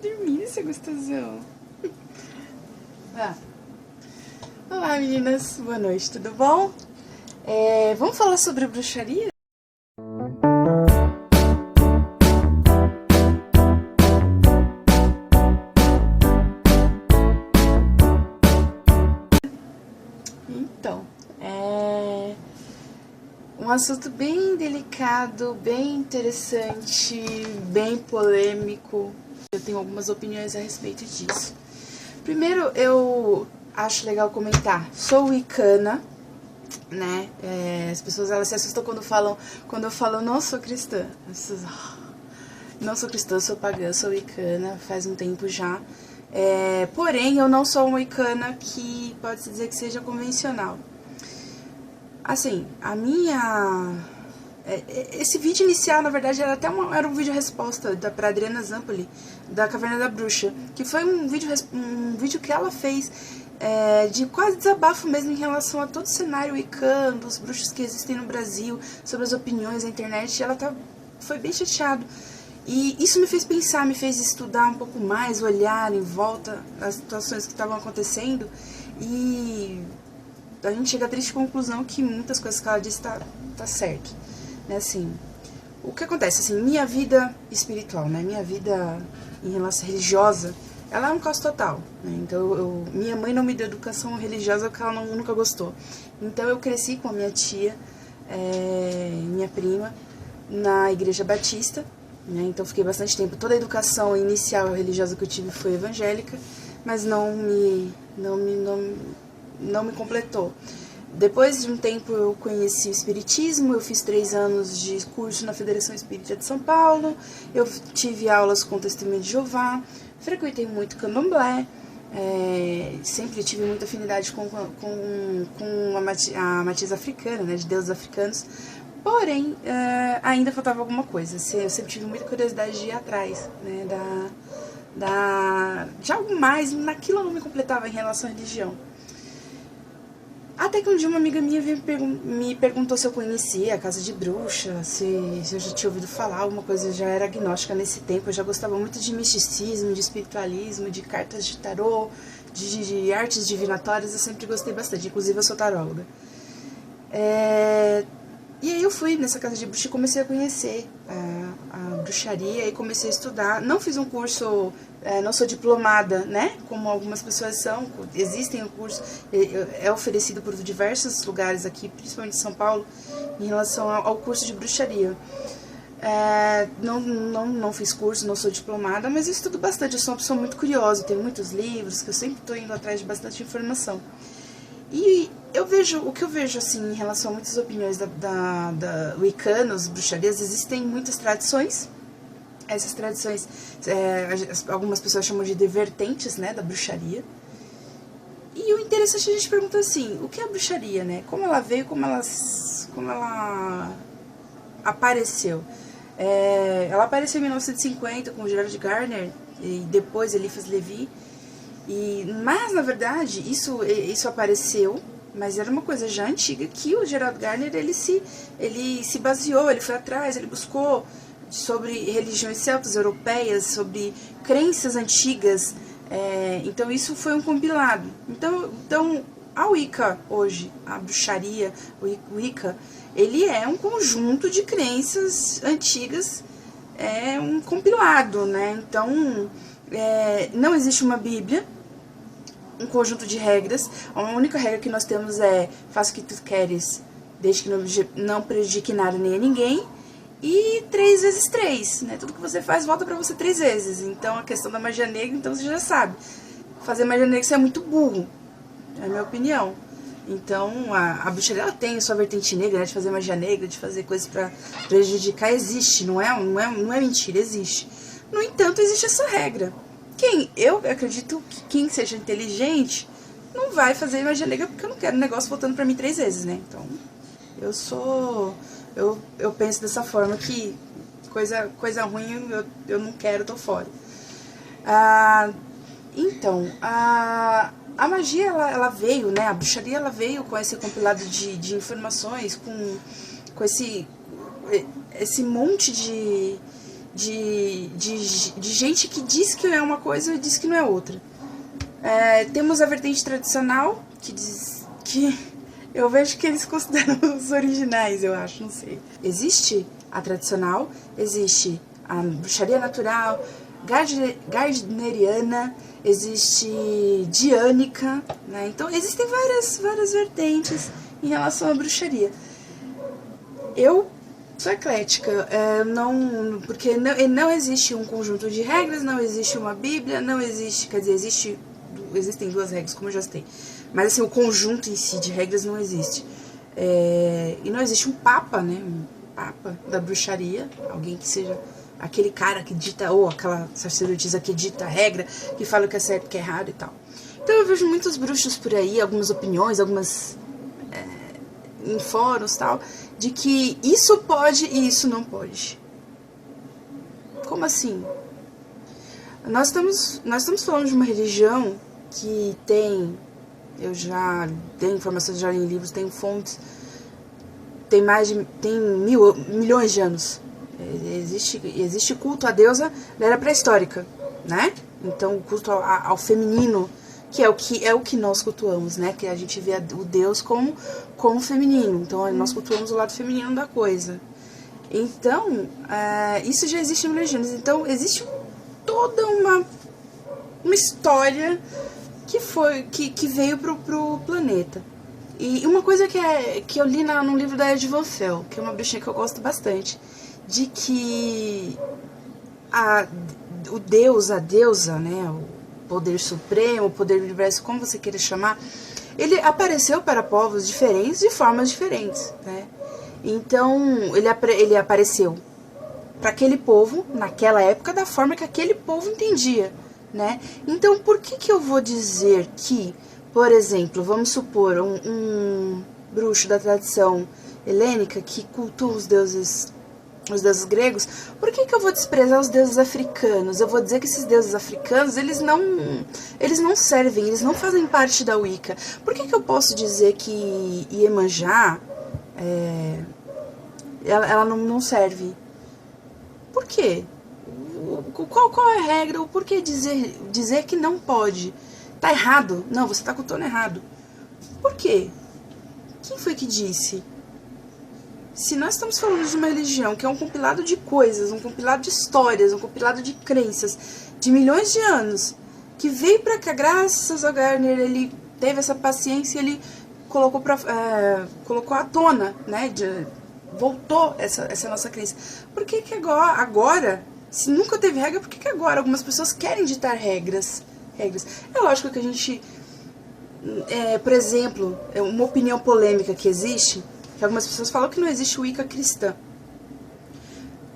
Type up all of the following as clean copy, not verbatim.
dormindo, seu gostosão. Ah. Olá, meninas. Boa noite, tudo bom? Vamos falar sobre bruxaria? Então, é um assunto bem delicado, bem interessante, bem polêmico. Eu tenho algumas opiniões a respeito disso. Primeiro, eu acho legal comentar, sou wicana, né? As pessoas elas se assustam quando eu falo não sou cristã. As pessoas, não sou cristã, sou pagã, sou wicana, faz um tempo já. Porém, eu não sou uma wicana que pode-se dizer que seja convencional. Assim, esse vídeo inicial, na verdade, era um vídeo resposta pra Adriana Zampoli, da Caverna da Bruxa, que foi um vídeo que ela fez de quase desabafo mesmo em relação a todo o cenário wiccan, dos bruxos que existem no Brasil, sobre as opiniões na internet, e ela foi bem chateada. E isso me fez pensar, me fez estudar um pouco mais, olhar em volta as situações que estavam acontecendo, e a gente chega à triste conclusão que muitas coisas que ela disse tá certo, né, assim, o que acontece, assim, minha vida espiritual, né, minha vida em relação religiosa, ela é um caos total, né, então minha mãe não me deu educação religiosa porque ela nunca gostou, então eu cresci com a minha tia, minha prima, na igreja batista, né, então fiquei bastante tempo, toda a educação inicial religiosa que eu tive foi evangélica, mas não me completou. Depois de um tempo eu conheci o espiritismo, eu fiz 3 anos de curso na Federação Espírita de São Paulo, eu tive aulas com Testemunha de Jeová, frequentei muito candomblé, sempre tive muita afinidade com a matriz africana, né, de deuses africanos, porém ainda faltava alguma coisa, eu sempre tive muita curiosidade de ir atrás, né, de algo mais, naquilo eu não me completava em relação à religião. Até que um dia uma amiga minha me perguntou se eu conhecia a casa de bruxa, se eu já tinha ouvido falar alguma coisa, eu já era agnóstica nesse tempo, eu já gostava muito de misticismo, de espiritualismo, de cartas de tarô, de artes divinatórias, eu sempre gostei bastante, inclusive eu sou taróloga. E aí eu fui nessa casa de bruxa e comecei a conhecer a bruxaria e comecei a estudar. Não fiz um curso, não sou diplomada, né? Como algumas pessoas são. Existem o curso, é oferecido por diversos lugares aqui, principalmente em São Paulo, em relação ao curso de bruxaria. Não fiz curso, não sou diplomada, mas eu estudo bastante. Eu sou uma pessoa muito curiosa, tenho muitos livros, que eu sempre estou indo atrás de bastante informação. E o que eu vejo assim em relação a muitas opiniões da wiccanos, bruxarias, existem muitas tradições. Essas tradições, algumas pessoas chamam de vertentes, né, da bruxaria. E o interessante é a gente perguntar assim, o que é a bruxaria, né? Como ela veio, como ela apareceu. Ela apareceu em 1950 com o Gerard Gardner e depois Eliphas Levi. Mas, na verdade, isso apareceu, mas era uma coisa já antiga, que o Gerard Gardner, ele se baseou, ele foi atrás, ele buscou sobre religiões celtas europeias, sobre crenças antigas, então isso foi um compilado. Então a Wicca hoje, a bruxaria, o Wicca, ele é um conjunto de crenças antigas, um compilado, né? Então não existe uma Bíblia, um conjunto de regras. A única regra que nós temos é faça o que tu queres, desde que não prejudique nada nem a ninguém. E 3 vezes 3, né? Tudo que você faz volta pra você 3 vezes. Então a questão da magia negra, então você já sabe. Fazer magia negra você é muito burro, é a minha opinião. Então a bruxaria ela tem sua vertente negra, né? De fazer magia negra, de fazer coisas pra prejudicar, existe, não é mentira, existe. No entanto, existe essa regra. Eu acredito que quem seja inteligente não vai fazer magia negra porque eu não quero um negócio voltando pra mim 3 vezes, né? Então, eu penso dessa forma que coisa ruim eu não quero, tô fora. Então, a magia ela veio, né? A bruxaria ela veio com esse compilado de informações, com esse monte de gente que diz que é uma coisa e diz que não é outra. Temos a vertente tradicional, que diz que eu vejo que eles consideram os originais, eu acho, não sei. Existe a tradicional, existe a bruxaria natural, gardneriana, existe diânica, né? Então existem várias vertentes em relação à bruxaria. Eu sou eclética, porque não existe um conjunto de regras, não existe uma bíblia, não existe, quer dizer, existem 2 regras, como eu já citei, mas assim, o conjunto em si de regras não existe. E não existe um papa, né, um papa da bruxaria, alguém que seja aquele cara que dita, ou aquela sacerdotisa que dita a regra, que fala o que é certo, o que é errado e tal. Então eu vejo muitos bruxos por aí, algumas opiniões, em fóruns e tal, de que isso pode e isso não pode. Como assim? Nós estamos falando de uma religião que tem, eu já dei informações, já li em livros, tem fontes, tem milhões de anos. Existe culto à deusa da era pré-histórica, né? Então o culto ao feminino, que é o que nós cultuamos, né? Que a gente vê o Deus como feminino. Então nós cultuamos o lado feminino da coisa. Então isso já existe em religiões. Então existe toda uma história que veio pro planeta. E uma coisa que eu li num livro da Ed Van Fel, que é uma bruxinha que eu gosto bastante, de que o Deus, a deusa, né, o poder supremo, o poder do universo, como você queira chamar, ele apareceu para povos diferentes de formas diferentes, né? Então, ele apareceu para aquele povo, naquela época, da forma que aquele povo entendia, né? Então, por que eu vou dizer que, por exemplo, vamos supor, um bruxo da tradição helênica que cultua os deuses gregos, por que eu vou desprezar os deuses africanos? Eu vou dizer que esses deuses africanos, eles não servem, eles não fazem parte da Wicca. Por que eu posso dizer que Iemanjá, ela não serve? Por quê? Qual é a regra? O porquê dizer que não pode? Tá errado? Não, você tá cultuando errado. Por quê? Quem foi que disse? Se nós estamos falando de uma religião que é um compilado de coisas, um compilado de histórias, um compilado de crenças de milhões de anos, que veio pra cá, graças ao Gardner, ele teve essa paciência, ele colocou à tona, né, voltou essa nossa crença. Por que agora, se nunca teve regra, por que agora algumas pessoas querem ditar regras? É lógico que a gente, por exemplo, uma opinião polêmica que existe, que algumas pessoas falam que não existe Wicca cristã.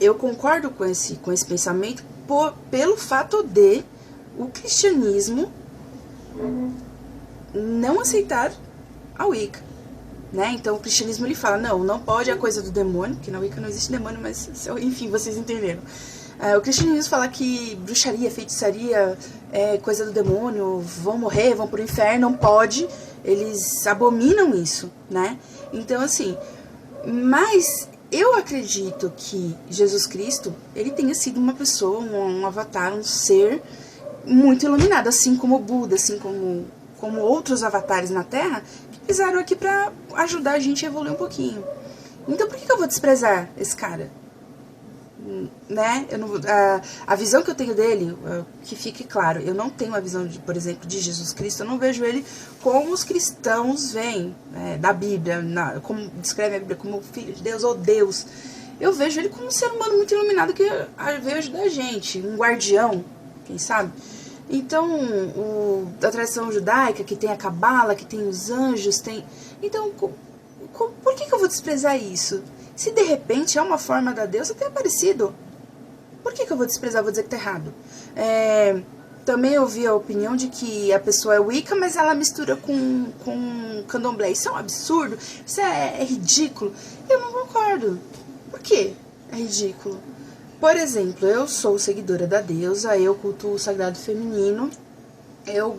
Eu concordo com esse pensamento pelo fato de o cristianismo não aceitar a Wicca, né? Então o cristianismo ele fala, não pode, é coisa do demônio, porque na Wicca não existe demônio, mas enfim, vocês entenderam. O cristianismo fala que bruxaria, feitiçaria é coisa do demônio, vão morrer, vão pro inferno, não pode, eles abominam isso, né? Então, assim, mas eu acredito que Jesus Cristo, ele tenha sido uma pessoa, um avatar, um ser muito iluminado, assim como Buda, assim como outros avatares na Terra, que pisaram aqui pra ajudar a gente a evoluir um pouquinho. Então, por que eu vou desprezar esse cara? Né? A visão que eu tenho dele, que fique claro, eu não tenho a visão, por exemplo, de Jesus Cristo, eu não vejo ele como os cristãos veem, da Bíblia, como descreve a Bíblia, como filho de Deus ou Deus. Eu vejo ele como um ser humano muito iluminado que veio ajudar a gente, um guardião, quem sabe? Então, da tradição judaica, que tem a Cabala, que tem os anjos, então, por que eu vou desprezar isso? Se de repente é uma forma da deusa, tem aparecido. Por que eu vou desprezar, vou dizer que tá errado? Também eu ouvi a opinião de que a pessoa é Wicca, mas ela mistura com candomblé. Isso é um absurdo, isso é ridículo. Eu não concordo. Por quê? É ridículo. Por exemplo, eu sou seguidora da deusa, eu cultuo o sagrado feminino, eu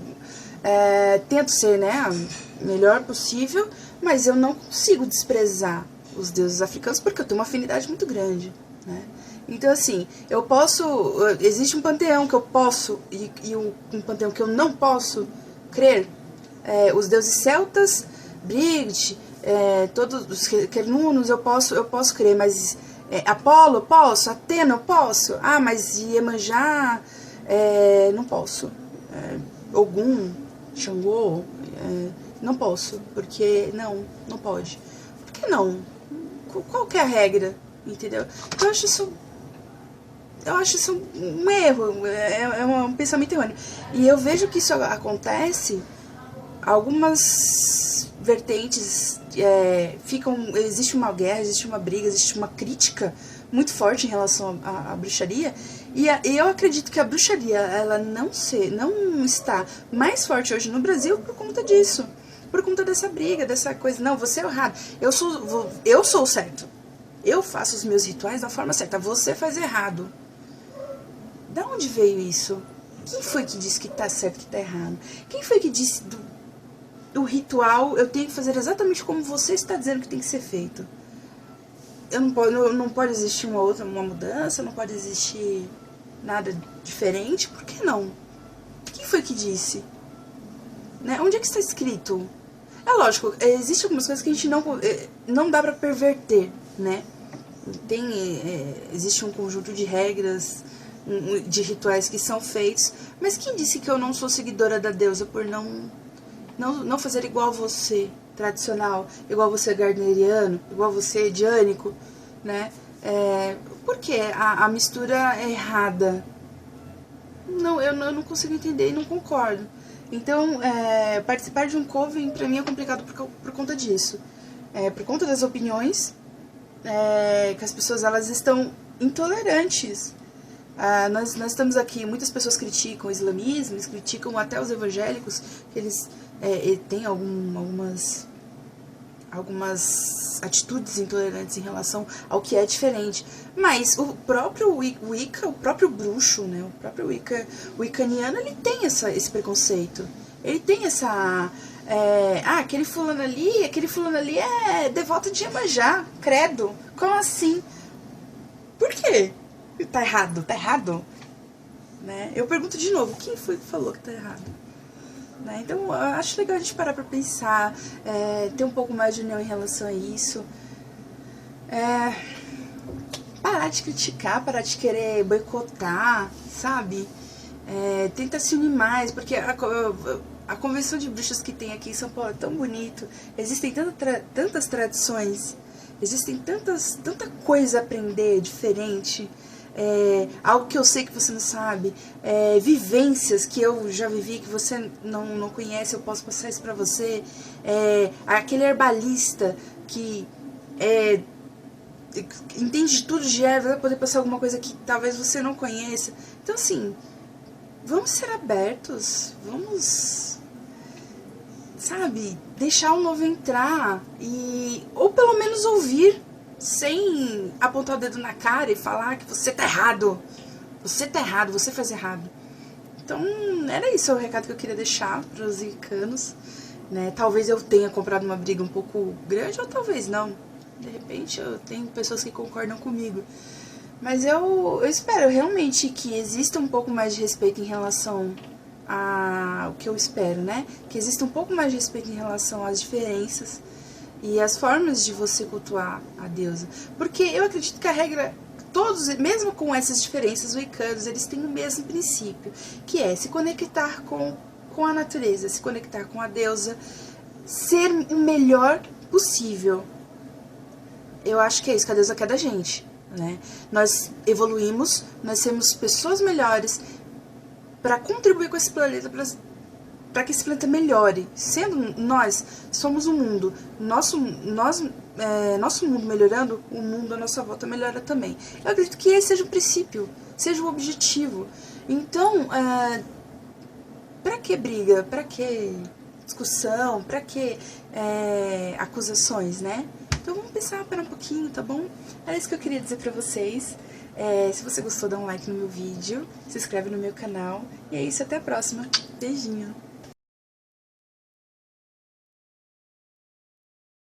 tento ser, né, a melhor possível, mas eu não consigo desprezar os deuses africanos porque eu tenho uma afinidade muito grande, né? Então, assim, eu posso... Existe um panteão que eu posso e um panteão que eu não posso crer. Os deuses celtas, Brigid, todos os quernunos eu posso crer, mas Apolo eu posso, Atena eu posso, mas Iemanjá não posso, Ogum, Xangô, não posso, porque não pode. Por que não? Qual que é a regra, entendeu? Eu acho isso um erro, é um pensamento errôneo. E eu vejo que isso acontece, algumas vertentes existe uma guerra, existe uma briga, existe uma crítica muito forte em relação à bruxaria, e eu acredito que a bruxaria ela não está mais forte hoje no Brasil por conta disso, por conta dessa briga, dessa coisa, não, você é errado, eu sou o certo, eu faço os meus rituais da forma certa, você faz errado. Da onde veio isso? Quem foi que disse que tá certo e que tá errado? Quem foi que disse do ritual eu tenho que fazer exatamente como você está dizendo que tem que ser feito? Não pode existir uma mudança, não pode existir nada diferente, por que não? Quem foi que disse? Né? Onde é que está escrito? É lógico, existem algumas coisas que a gente não dá pra perverter, né? Existe um conjunto de regras, de rituais que são feitos, mas quem disse que eu não sou seguidora da deusa por não fazer igual você, tradicional, igual você gardneriano, igual você diânico, né? Por que a mistura é errada? Não, eu não consigo entender e não concordo. Então, participar de um coven pra mim é complicado por conta disso. Por conta das opiniões, que as pessoas elas estão intolerantes. Nós estamos aqui, muitas pessoas criticam o islamismo, eles criticam até os evangélicos, que eles têm algumas atitudes intolerantes em relação ao que é diferente. Mas o próprio Wicca, o próprio bruxo, né, o próprio wiccaniano, ele tem esse preconceito. Ele tem essa... aquele fulano ali é devoto de Iemanjá, credo. Como assim? Por quê? Tá errado? Né? Eu pergunto de novo, quem foi que falou que tá errado? Né? Então, eu acho legal a gente parar pra pensar, ter um pouco mais de união em relação a isso. Parar de criticar, parar de querer boicotar, sabe? Tentar se unir mais, porque a convenção de bruxas que tem aqui em São Paulo é tão bonito. Existem tantas tradições, existem tanta coisa a aprender diferente. Algo que eu sei que você não sabe, vivências que eu já vivi, que você não conhece, eu posso passar isso pra você, aquele herbalista que entende de tudo de erva, vai poder passar alguma coisa que talvez você não conheça. Então, assim, vamos ser abertos, vamos, sabe, deixar o novo entrar, ou pelo menos ouvir, sem apontar o dedo na cara e falar que você tá errado, você faz errado. Então, era isso o recado que eu queria deixar para os wiccanos, né? Talvez eu tenha comprado uma briga um pouco grande, ou talvez não. De repente, eu tenho pessoas que concordam comigo. Mas eu espero realmente que exista um pouco mais de respeito em relação ao que eu espero, né? Que exista um pouco mais de respeito em relação às diferenças e as formas de você cultuar a deusa. Porque eu acredito que a regra, todos, mesmo com essas diferenças, os wiccanos, eles têm o mesmo princípio, que é se conectar com a natureza, se conectar com a deusa, ser o melhor possível. Eu acho que é isso que a deusa quer da gente, né? Nós evoluímos, nós somos pessoas melhores para contribuir com esse planeta, para que esse planeta melhore. Sendo nós, somos o mundo. Nosso mundo melhorando, o mundo à nossa volta melhora também. Eu acredito que esse seja o princípio, seja o objetivo. Então, para que briga? Para que discussão? Para que acusações, né? Então vamos pensar para um pouquinho, tá bom? Era isso que eu queria dizer pra vocês. Se você gostou, dá um like no meu vídeo, se inscreve no meu canal. E é isso, até a próxima. Beijinho!